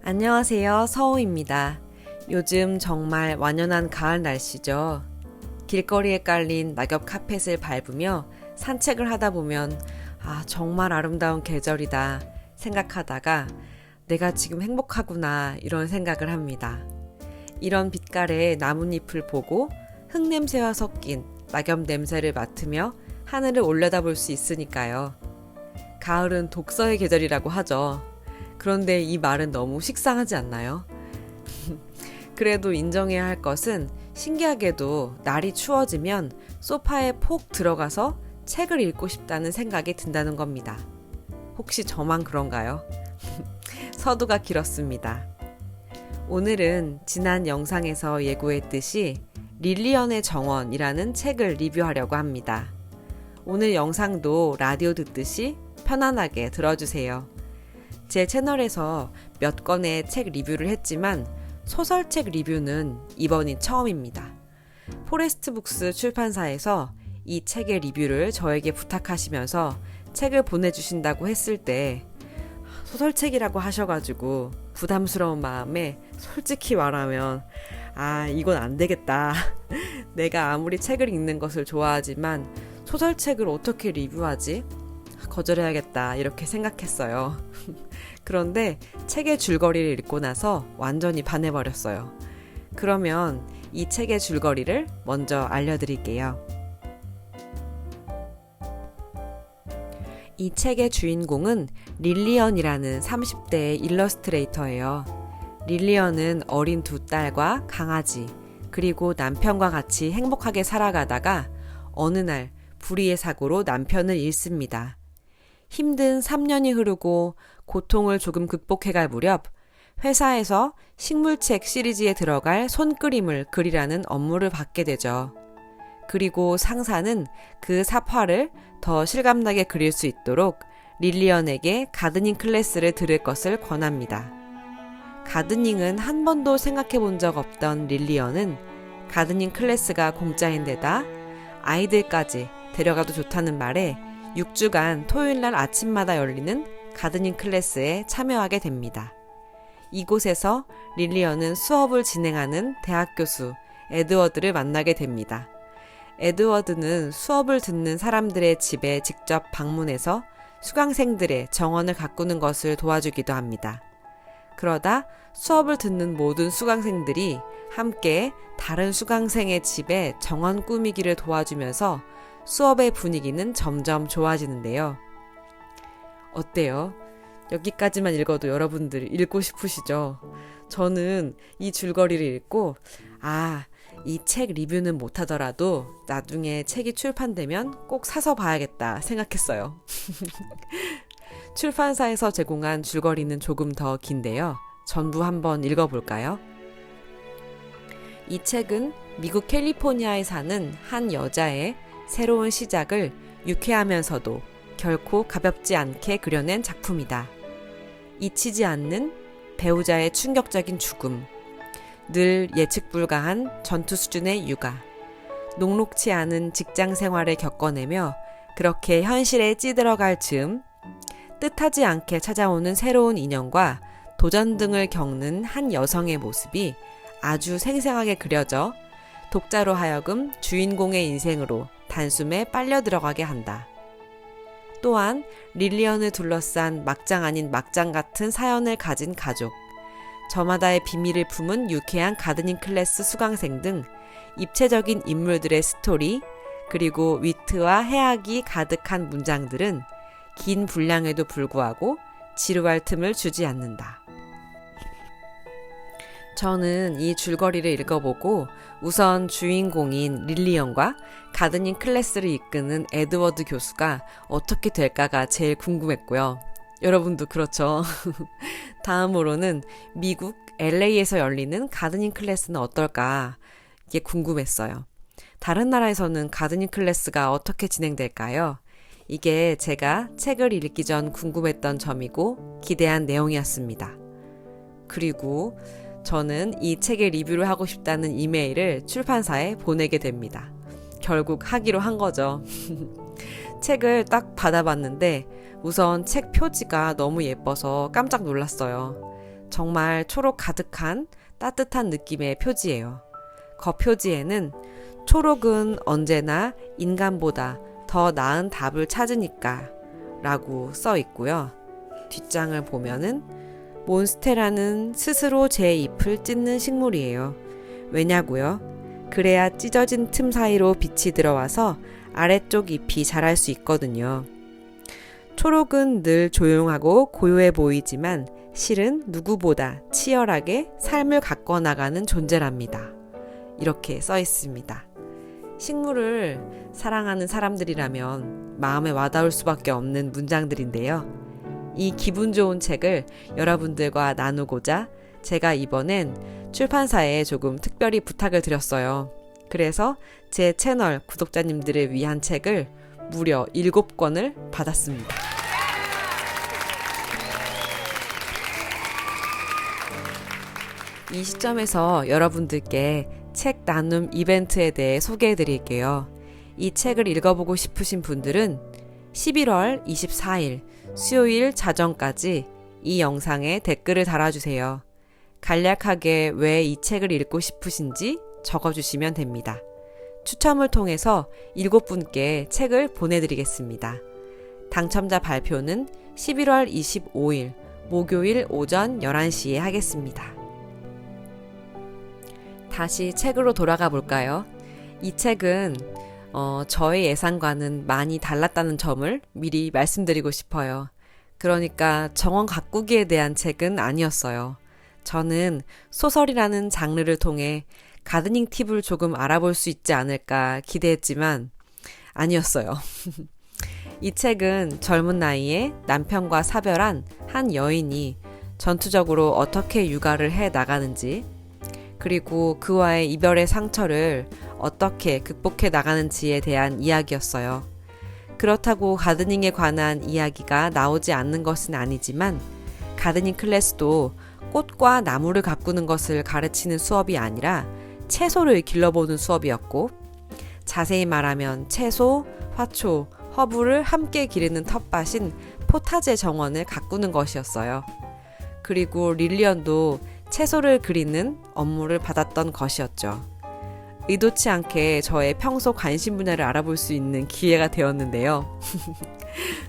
안녕하세요. 서우입니다. 요즘 정말 완연한 가을 날씨죠. 길거리에 깔린 낙엽 카펫을 밟으며 산책을 하다 보면 정말 아름다운 계절이다 생각하다가 내가 지금 행복하구나 이런 생각을 합니다. 이런 빛깔의 나뭇잎을 보고 흙냄새와 섞인 낙엽 냄새를 맡으며 하늘을 올려다볼 수 있으니까요. 가을은 독서의 계절이라고 하죠. 그런데 이 말은 너무 식상하지 않나요? 그래도 인정해야 할 것은 신기하게도 날이 추워지면 소파에 폭 들어가서 책을 읽고 싶다는 생각이 든다는 겁니다. 혹시 저만 그런가요? 서두가 길었습니다. 오늘은 지난 영상에서 예고했듯이 릴리언의 정원이라는 책을 리뷰하려고 합니다. 오늘 영상도 라디오 듣듯이 편안하게 들어주세요. 제 채널에서 몇 권의 책 리뷰를 했지만 소설책 리뷰는 이번이 처음입니다. 포레스트북스 출판사에서 이 책의 리뷰를 저에게 부탁하시면서 책을 보내주신다고 했을 때 소설책이라고 하셔가지고 부담스러운 마음에 솔직히 말하면 이건 안 되겠다. 내가 아무리 책을 읽는 것을 좋아하지만 소설책을 어떻게 리뷰하지? 거절해야겠다 이렇게 생각했어요. 그런데 책의 줄거리를 읽고 나서 완전히 반해버렸어요. 그러면 이 책의 줄거리를 먼저 알려드릴게요. 이 책의 주인공은 릴리언이라는 30대의 일러스트레이터예요. 릴리언은 어린 두 딸과 강아지 그리고 남편과 같이 행복하게 살아가다가 어느 날 불의의 사고로 남편을 잃습니다. 힘든 3년이 흐르고 고통을 조금 극복해갈 무렵 회사에서 식물책 시리즈에 들어갈 손그림을 그리라는 업무를 받게 되죠. 그리고 상사는 그 삽화를 더 실감나게 그릴 수 있도록 릴리언에게 가드닝 클래스를 들을 것을 권합니다. 가드닝은 한 번도 생각해 본 적 없던 릴리언은 가드닝 클래스가 공짜인데다 아이들까지 데려가도 좋다는 말에 6주간 토요일날 아침마다 열리는 가드닝 클래스에 참여하게 됩니다. 이곳에서 릴리언은 수업을 진행하는 대학 교수 에드워드를 만나게 됩니다. 에드워드는 수업을 듣는 사람들의 집에 직접 방문해서 수강생들의 정원을 가꾸는 것을 도와주기도 합니다. 그러다 수업을 듣는 모든 수강생들이 함께 다른 수강생의 집에 정원 꾸미기를 도와주면서 수업의 분위기는 점점 좋아지는데요. 어때요? 여기까지만 읽어도 여러분들 읽고 싶으시죠? 저는 이 줄거리를 읽고 이 책 리뷰는 못하더라도 나중에 책이 출판되면 꼭 사서 봐야겠다 생각했어요. 출판사에서 제공한 줄거리는 조금 더 긴데요. 전부 한번 읽어볼까요? 이 책은 미국 캘리포니아에 사는 한 여자의 새로운 시작을 유쾌하면서도 결코 가볍지 않게 그려낸 작품이다. 잊히지 않는 배우자의 충격적인 죽음, 늘 예측 불가한 전투 수준의 육아, 녹록치 않은 직장 생활을 겪어내며 그렇게 현실에 찌들어갈 즈음 뜻하지 않게 찾아오는 새로운 인연과 도전 등을 겪는 한 여성의 모습이 아주 생생하게 그려져 독자로 하여금 주인공의 인생으로 단숨에 빨려 들어가게 한다. 또한 릴리언을 둘러싼 막장 아닌 막장 같은 사연을 가진 가족, 저마다의 비밀을 품은 유쾌한 가드닝 클래스 수강생 등 입체적인 인물들의 스토리, 그리고 위트와 해악이 가득한 문장들은 긴 분량에도 불구하고 지루할 틈을 주지 않는다. 저는 이 줄거리를 읽어보고 우선 주인공인 릴리언과 가드닝 클래스를 이끄는 에드워드 교수가 어떻게 될까가 제일 궁금했고요. 여러분도 그렇죠? 다음으로는 미국 LA에서 열리는 가드닝 클래스는 어떨까? 이게 궁금했어요. 다른 나라에서는 가드닝 클래스가 어떻게 진행될까요? 이게 제가 책을 읽기 전 궁금했던 점이고 기대한 내용이었습니다. 그리고 저는 이 책의 리뷰를 하고 싶다는 이메일을 출판사에 보내게 됩니다. 결국 하기로 한 거죠. 책을 딱 받아봤는데 우선 책 표지가 너무 예뻐서 깜짝 놀랐어요. 정말 초록 가득한 따뜻한 느낌의 표지예요. 겉표지에는 초록은 언제나 인간보다 더 나은 답을 찾으니까 라고 써 있고요. 뒷장을 보면은 몬스테라는 스스로 제 잎을 찢는 식물이에요. 왜냐고요? 그래야 찢어진 틈 사이로 빛이 들어와서 아래쪽 잎이 자랄 수 있거든요. 초록은 늘 조용하고 고요해 보이지만 실은 누구보다 치열하게 삶을 가꿔나가는 존재랍니다. 이렇게 써 있습니다. 식물을 사랑하는 사람들이라면 마음에 와닿을 수밖에 없는 문장들인데요. 이 기분 좋은 책을 여러분들과 나누고자 제가 이번엔 출판사에 조금 특별히 부탁을 드렸어요. 그래서 제 채널 구독자님들을 위한 책을 무려 7권을 받았습니다. 이 시점에서 여러분들께 책 나눔 이벤트에 대해 소개해 드릴게요. 이 책을 읽어보고 싶으신 분들은 11월 24일 수요일 자정까지 이 영상에 댓글을 달아주세요. 간략하게 왜 이 책을 읽고 싶으신지 적어주시면 됩니다. 추첨을 통해서 7분께 책을 보내드리겠습니다. 당첨자 발표는 11월 25일 목요일 오전 11시에 하겠습니다. 다시 책으로 돌아가 볼까요? 이 책은 저의 예상과는 많이 달랐다는 점을 미리 말씀드리고 싶어요. 그러니까 정원 가꾸기에 대한 책은 아니었어요. 저는 소설이라는 장르를 통해 가드닝 팁을 조금 알아볼 수 있지 않을까 기대했지만 아니었어요. 이 책은 젊은 나이에 남편과 사별한 한 여인이 전투적으로 어떻게 육아를 해 나가는지, 그리고 그와의 이별의 상처를 어떻게 극복해 나가는지에 대한 이야기였어요. 그렇다고 가드닝에 관한 이야기가 나오지 않는 것은 아니지만 가드닝 클래스도 꽃과 나무를 가꾸는 것을 가르치는 수업이 아니라 채소를 길러보는 수업이었고, 자세히 말하면 채소, 화초, 허브를 함께 기르는 텃밭인 포타제 정원을 가꾸는 것이었어요. 그리고 릴리언도 채소를 그리는 업무를 받았던 것이었죠. 의도치 않게 저의 평소 관심 분야를 알아볼 수 있는 기회가 되었는데요.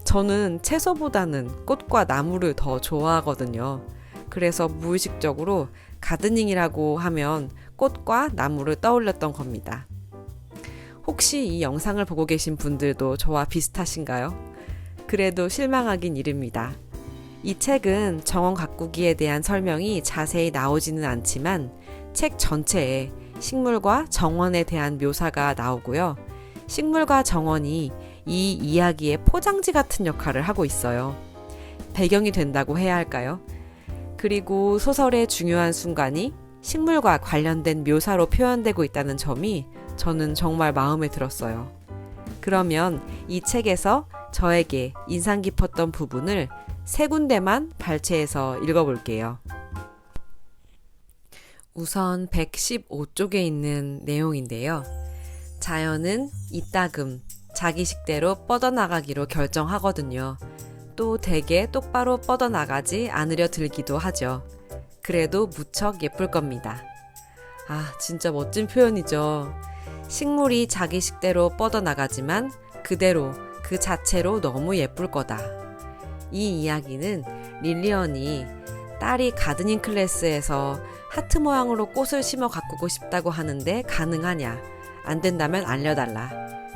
저는 채소보다는 꽃과 나무를 더 좋아하거든요. 그래서 무의식적으로 가드닝이라고 하면 꽃과 나무를 떠올렸던 겁니다. 혹시 이 영상을 보고 계신 분들도 저와 비슷하신가요? 그래도 실망하긴 이릅니다. 이 책은 정원 가꾸기에 대한 설명이 자세히 나오지는 않지만 책 전체에 식물과 정원에 대한 묘사가 나오고요. 식물과 정원이 이 이야기의 포장지 같은 역할을 하고 있어요. 배경이 된다고 해야 할까요? 그리고 소설의 중요한 순간이 식물과 관련된 묘사로 표현되고 있다는 점이 저는 정말 마음에 들었어요. 그러면 이 책에서 저에게 인상 깊었던 부분을 3군데만 발췌해서 읽어볼게요. 우선 115쪽에 있는 내용인데요. 자연은 이따금 자기 식대로 뻗어나가기로 결정하거든요. 또 되게 똑바로 뻗어나가지 않으려 들기도 하죠. 그래도 무척 예쁠 겁니다. 아, 진짜 멋진 표현이죠. 식물이 자기 식대로 뻗어나가지만 그대로 그 자체로 너무 예쁠 거다. 이 이야기는 릴리언이 딸이 가드닝 클래스에서 하트 모양으로 꽃을 심어 가꾸고 싶다고 하는데 가능하냐? 안 된다면 알려달라.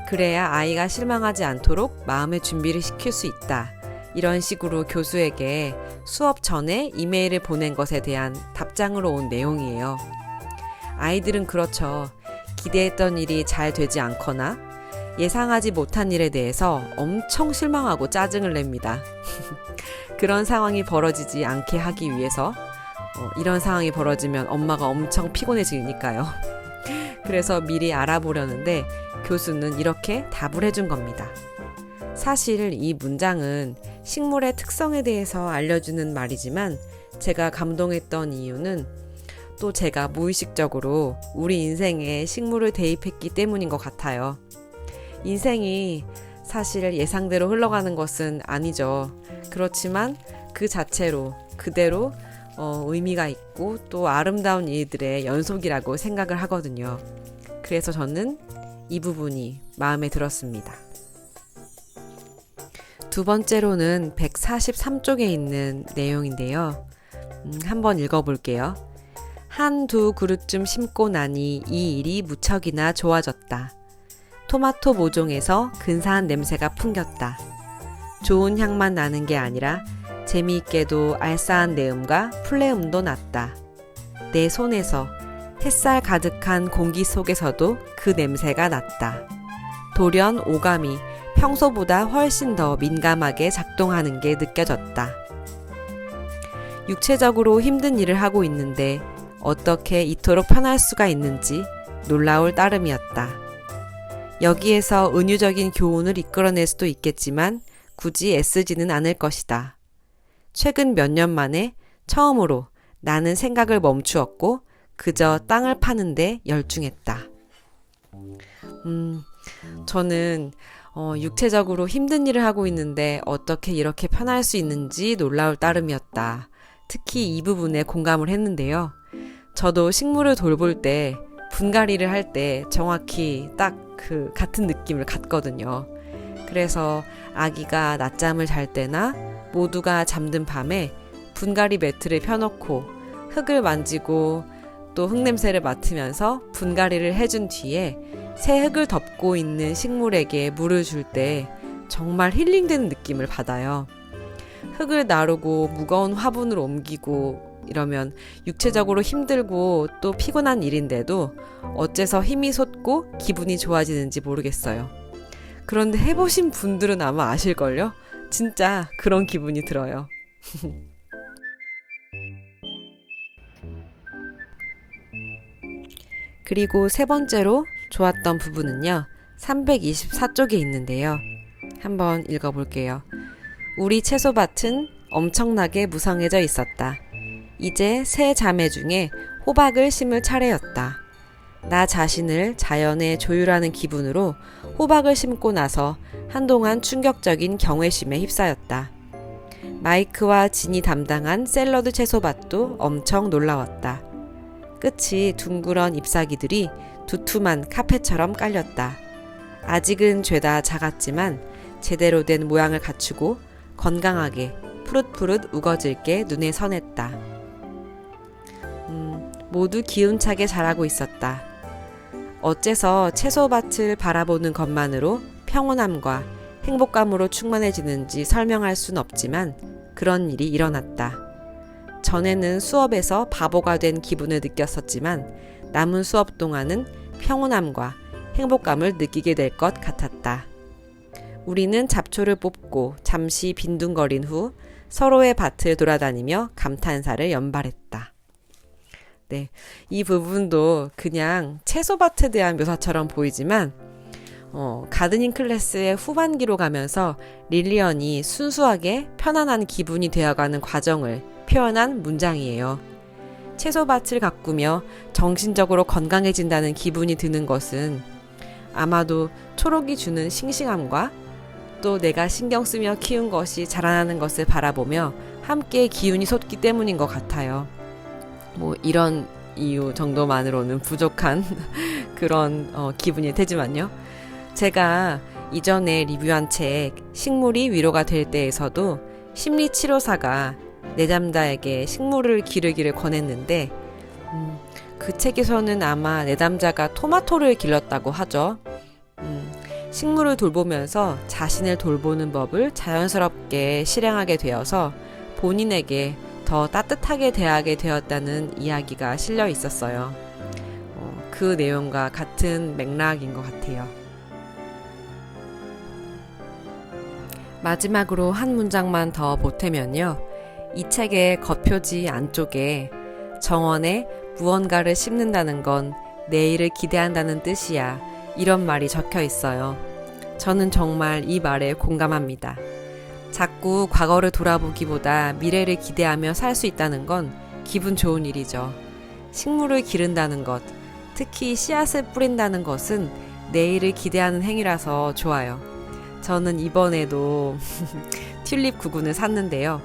그래야 아이가 실망하지 않도록 마음의 준비를 시킬 수 있다. 이런 식으로 교수에게 수업 전에 이메일을 보낸 것에 대한 답장으로 온 내용이에요. 아이들은 그렇죠. 기대했던 일이 잘 되지 않거나 예상하지 못한 일에 대해서 엄청 실망하고 짜증을 냅니다. 그런 상황이 벌어지지 않게 하기 위해서 이런 상황이 벌어지면 엄마가 엄청 피곤해지니까요. 그래서 미리 알아보려는데 교수는 이렇게 답을 해준 겁니다. 사실 이 문장은 식물의 특성에 대해서 알려주는 말이지만 제가 감동했던 이유는 또 제가 무의식적으로 우리 인생에 식물을 대입했기 때문인 것 같아요. 인생이 사실 예상대로 흘러가는 것은 아니죠. 그렇지만 그 자체로 그대로 의미가 있고 또 아름다운 일들의 연속이라고 생각을 하거든요. 그래서 저는 이 부분이 마음에 들었습니다. 두 번째로는 143쪽에 있는 내용인데요. 한번 읽어볼게요. 한두 그루쯤 심고 나니 이 일이 무척이나 좋아졌다. 토마토 모종에서 근사한 냄새가 풍겼다. 좋은 향만 나는 게 아니라 재미있게도 알싸한 내음과 플레음도 났다. 내 손에서 햇살 가득한 공기 속에서도 그 냄새가 났다. 돌연 오감이 평소보다 훨씬 더 민감하게 작동하는 게 느껴졌다. 육체적으로 힘든 일을 하고 있는데 어떻게 이토록 편할 수가 있는지 놀라울 따름이었다. 여기에서 은유적인 교훈을 이끌어낼 수도 있겠지만 굳이 애쓰지는 않을 것이다. 최근 몇 년 만에 처음으로 나는 생각을 멈추었고 그저 땅을 파는데 열중했다. 저는 육체적으로 힘든 일을 하고 있는데 어떻게 이렇게 편할 수 있는지 놀라울 따름이었다. 특히 이 부분에 공감을 했는데요. 저도 식물을 돌볼 때 분갈이를 할 때 정확히 딱 그 같은 느낌을 갖거든요. 그래서 아기가 낮잠을 잘 때나 모두가 잠든 밤에 분갈이 매트를 펴놓고 흙을 만지고 또 흙냄새를 맡으면서 분갈이를 해준 뒤에 새 흙을 덮고 있는 식물에게 물을 줄 때 정말 힐링되는 느낌을 받아요. 흙을 나르고 무거운 화분을 옮기고 이러면 육체적으로 힘들고 또 피곤한 일인데도 어째서 힘이 솟고 기분이 좋아지는지 모르겠어요. 그런데 해보신 분들은 아마 아실걸요? 진짜 그런 기분이 들어요. 그리고 세 번째로 좋았던 부분은요. 324쪽에 있는데요. 한번 읽어볼게요. 우리 채소밭은 엄청나게 무성해져 있었다. 이제 세 자매 중에 호박을 심을 차례였다. 나 자신을 자연에 조율하는 기분으로 호박을 심고 나서 한동안 충격적인 경외심에 휩싸였다. 마이크와 진이 담당한 샐러드 채소밭도 엄청 놀라웠다. 끝이 둥그런 잎사귀들이 두툼한 카펫처럼 깔렸다. 아직은 죄다 작았지만 제대로 된 모양을 갖추고 건강하게 푸릇푸릇 우거질 게 눈에 선했다. 모두 기운차게 자라고 있었다. 어째서 채소밭을 바라보는 것만으로 평온함과 행복감으로 충만해지는지 설명할 순 없지만 그런 일이 일어났다. 전에는 수업에서 바보가 된 기분을 느꼈었지만 남은 수업 동안은 평온함과 행복감을 느끼게 될 것 같았다. 우리는 잡초를 뽑고 잠시 빈둥거린 후 서로의 밭을 돌아다니며 감탄사를 연발했다. 네, 이 부분도 그냥 채소밭에 대한 묘사처럼 보이지만 가드닝 클래스의 후반기로 가면서 릴리언이 순수하게 편안한 기분이 되어가는 과정을 표현한 문장이에요. 채소밭을 가꾸며 정신적으로 건강해진다는 기분이 드는 것은 아마도 초록이 주는 싱싱함과 또 내가 신경 쓰며 키운 것이 자라나는 것을 바라보며 함께 기운이 솟기 때문인 것 같아요. 뭐 이런 이유 정도만으로는 부족한 그런 기분일 테지만요. 제가 이전에 리뷰한 책 식물이 위로가 될 때에서도 심리치료사가 내담자에게 식물을 기르기를 권했는데 그 책에서는 아마 내담자가 토마토를 길렀다고 하죠. 식물을 돌보면서 자신을 돌보는 법을 자연스럽게 실행하게 되어서 본인에게 더 따뜻하게 대하게 되었다는 이야기가 실려 있었어요. 그 내용과 같은 맥락인 것 같아요. 마지막으로 한 문장만 더 보태면요. 이 책의 겉표지 안쪽에 정원에 무언가를 심는다는 건 내일을 기대한다는 뜻이야. 이런 말이 적혀 있어요. 저는 정말 이 말에 공감합니다. 자꾸 과거를 돌아보기보다 미래를 기대하며 살 수 있다는 건 기분 좋은 일이죠. 식물을 기른다는 것, 특히 씨앗을 뿌린다는 것은 내일을 기대하는 행위라서 좋아요. 저는 이번에도 튤립 구근을 샀는데요.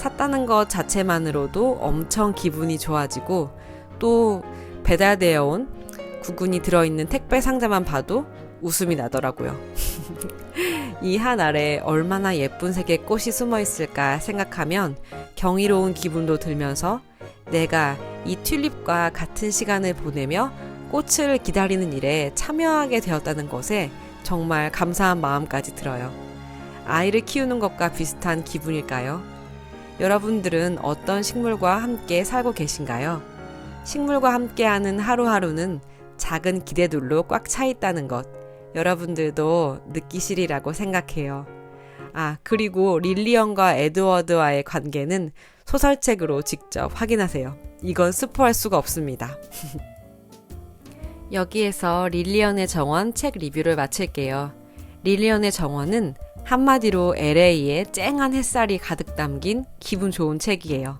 샀다는 것 자체만으로도 엄청 기분이 좋아지고 또 배달되어 온 구근이 들어있는 택배 상자만 봐도 웃음이 나더라고요. 이 한 알에 얼마나 예쁜 색의 꽃이 숨어 있을까 생각하면 경이로운 기분도 들면서 내가 이 튤립과 같은 시간을 보내며 꽃을 기다리는 일에 참여하게 되었다는 것에 정말 감사한 마음까지 들어요. 아이를 키우는 것과 비슷한 기분일까요? 여러분들은 어떤 식물과 함께 살고 계신가요? 식물과 함께하는 하루하루는 작은 기대들로 꽉 차 있다는 것, 여러분들도 느끼시리라고 생각해요. 그리고 릴리언과 에드워드와의 관계는 소설책으로 직접 확인하세요. 이건 스포할 수가 없습니다. 여기에서 릴리언의 정원 책 리뷰를 마칠게요. 릴리언의 정원은 한마디로 LA에 쨍한 햇살이 가득 담긴 기분 좋은 책이에요.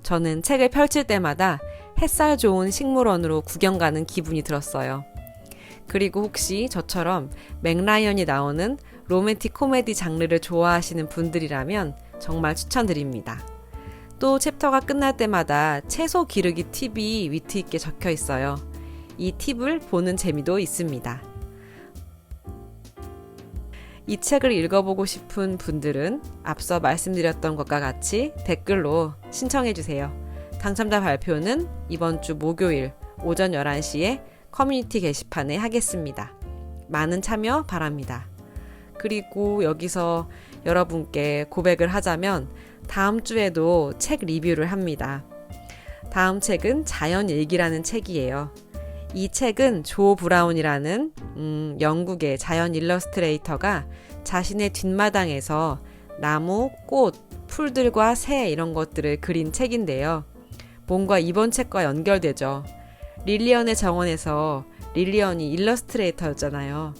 저는 책을 펼칠 때마다 햇살 좋은 식물원으로 구경 가는 기분이 들었어요. 그리고 혹시 저처럼 맥라이언이 나오는 로맨틱 코미디 장르를 좋아하시는 분들이라면 정말 추천드립니다. 또 챕터가 끝날 때마다 채소 기르기 팁이 위트 있게 적혀 있어요. 이 팁을 보는 재미도 있습니다. 이 책을 읽어보고 싶은 분들은 앞서 말씀드렸던 것과 같이 댓글로 신청해주세요. 당첨자 발표는 이번 주 목요일 오전 11시에 커뮤니티 게시판에 하겠습니다. 많은 참여 바랍니다. 그리고 여기서 여러분께 고백을 하자면 다음 주에도 책 리뷰를 합니다. 다음 책은 자연일기라는 책이에요. 이 책은 조 브라운이라는 영국의 자연 일러스트레이터가 자신의 뒷마당에서 나무, 꽃, 풀들과 새 이런 것들을 그린 책인데요. 뭔가 이번 책과 연결되죠. 릴리언의 정원에서 릴리언이 일러스트레이터였잖아요.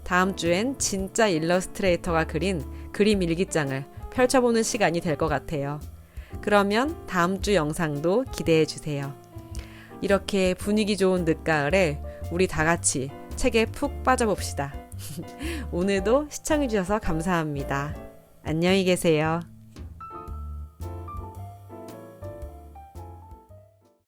다음 주엔 진짜 일러스트레이터가 그린 그림 일기장을 펼쳐보는 시간이 될 것 같아요. 그러면 다음 주 영상도 기대해 주세요. 이렇게 분위기 좋은 늦가을에 우리 다 같이 책에 푹 빠져봅시다. 오늘도 시청해 주셔서 감사합니다. 안녕히 계세요.